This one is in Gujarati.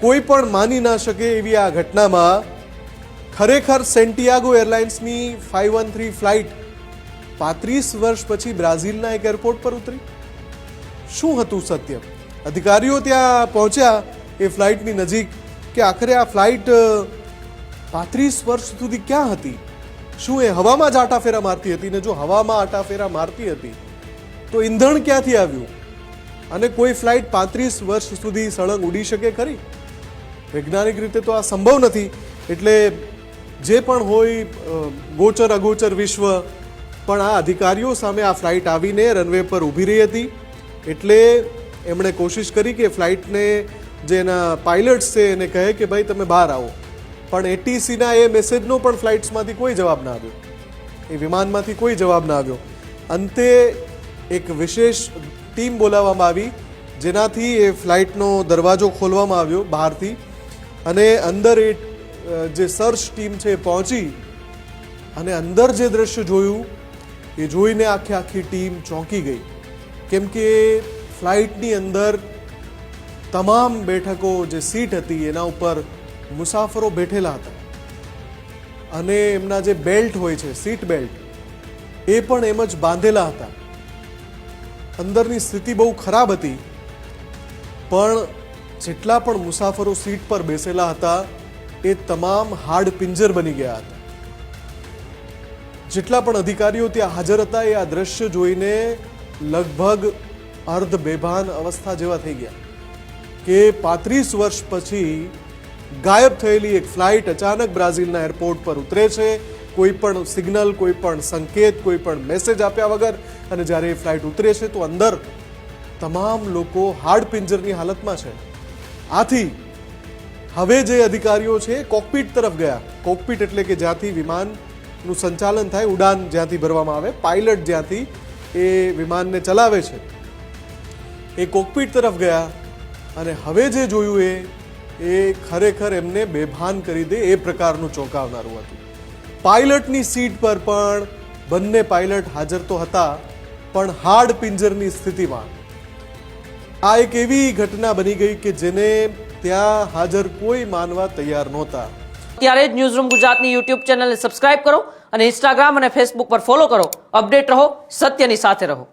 કોઈ પણ માની ના શકે એવી આ ઘટનામાં ખરેખર સેન્ટિયાગો એરલાઇન્સની 513 ફ્લાઇટ 35 વર્ષ પછી બ્રાઝિલના એક એરપોર્ટ પર ઉતરી. શું હતું સત્ય? અધિકારીઓ ત્યાં પહોંચ્યા એ ફ્લાઇટની નજીક કે આખરે આ ફ્લાઇટ 35 વર્ષ સુધી ક્યાં હતી? શું એ હવામાં જ આટાફેરા મારતી હતી? ને જો હવામાં આટાફેરા મારતી હતી તો ઈંધણ ક્યાંથી આવ્યું? અને કોઈ ફ્લાઇટ 35 વર્ષ સુધી સળંગ ઉડી શકે ખરી? વૈજ્ઞાનિક રીતે તો આ સંભવ નથી. એટલે જે પણ હોય ગોચર અગોચર વિશ્વ, પણ આ અધિકારીઓ સામે આ ફ્લાઇટ આવીને રનવે પર ઊભી રહી હતી. એટલે એમણે કોશિશ કરી કે ફ્લાઇટને જે એના પાયલટ્સ છે એને કહે કે ભાઈ તમે બહાર આવો, પણ એટીસીના એ મેસેજનો પણ ફ્લાઇટ્સમાંથી કોઈ જવાબ ના આવ્યો, એ વિમાનમાંથી કોઈ જવાબ ના આવ્યો. અંતે એક વિશેષ ટીમ બોલાવવામાં આવી, જેનાથી એ ફ્લાઇટનો દરવાજો ખોલવામાં આવ્યો બહારથી, અને અંદર એ જે સર્ચ ટીમ છે એ પહોંચી અને અંદર જે દ્રશ્ય જોયું એ જોઈને આખી ટીમ ચોંકી ગઈ. કેમ કે ફ્લાઇટની અંદર તમામ બેઠકો જે સીટ હતી એના ઉપર મુસાફરો બેઠેલા હતા, અને એમના જે બેલ્ટ હોય છે, સીટ બેલ્ટ, એ પણ એમ જ બાંધેલા હતા. અંદરની સ્થિતિ બહુ ખરાબ હતી, પણ જેટલા પણ મુસાફરો સીટ પર બેસેલા હતા એ તમામ હાડ પિંજર બની ગયા હતા. જેટલા પણ અધિકારીઓ ત્યાં હાજર હતા એ આ દ્રશ્ય જોઈને લગભગ અર્ધ બેભાન અવસ્થા જેવા થઈ ગયા કે 35 વર્ષ પછી ગાયબ થયેલી એક ફ્લાઇટ અચાનક બ્રાઝિલના એરપોર્ટ પર ઉતરે છે, કોઈ પણ સિગ્નલ, કોઈ પણ સંકેત, કોઈ પણ મેસેજ આપ્યા વગર. અને જ્યારે એ ફ્લાઇટ ઉતરે છે તો અંદર તમામ લોકો હાડ પિંજરની હાલતમાં છે. આથી હવે જે અધિકારીઓ છે કોકપીટ તરફ ગયા. કોકપીટ એટલે કે જ્યાંથી વિમાનનું સંચાલન થાય, ઉડાન જ્યાંથી ભરવામાં આવે, પાયલટ જ્યાંથી એ વિમાનને ચલાવે છે, એ કોકપીટ તરફ ગયા. અને હવે જે જોયું એ ખરેખર એમને બેભાન કરી દે એ પ્રકારનું ચોંકાવનારું હતું. પાયલટની સીટ પર પણ બંને પાયલટ હાજર તો હતા, પણ હાડ પિંજરની સ્થિતિમાં. આ એક એવી ઘટના બની ગઈ કે જેને ત્યાં હાજર કોઈ માનવા તૈયાર નહોતા. ત્યારે જ ન્યૂઝરૂમ ગુજરાતની યુટ્યુબ ચેનલને સબસ્ક્રાઇબ કરો અને ઇન્સ્ટાગ્રામ અને ફેસબુક પર ફોલો કરો. અપડેટ રહો, સત્યની સાથે રહો.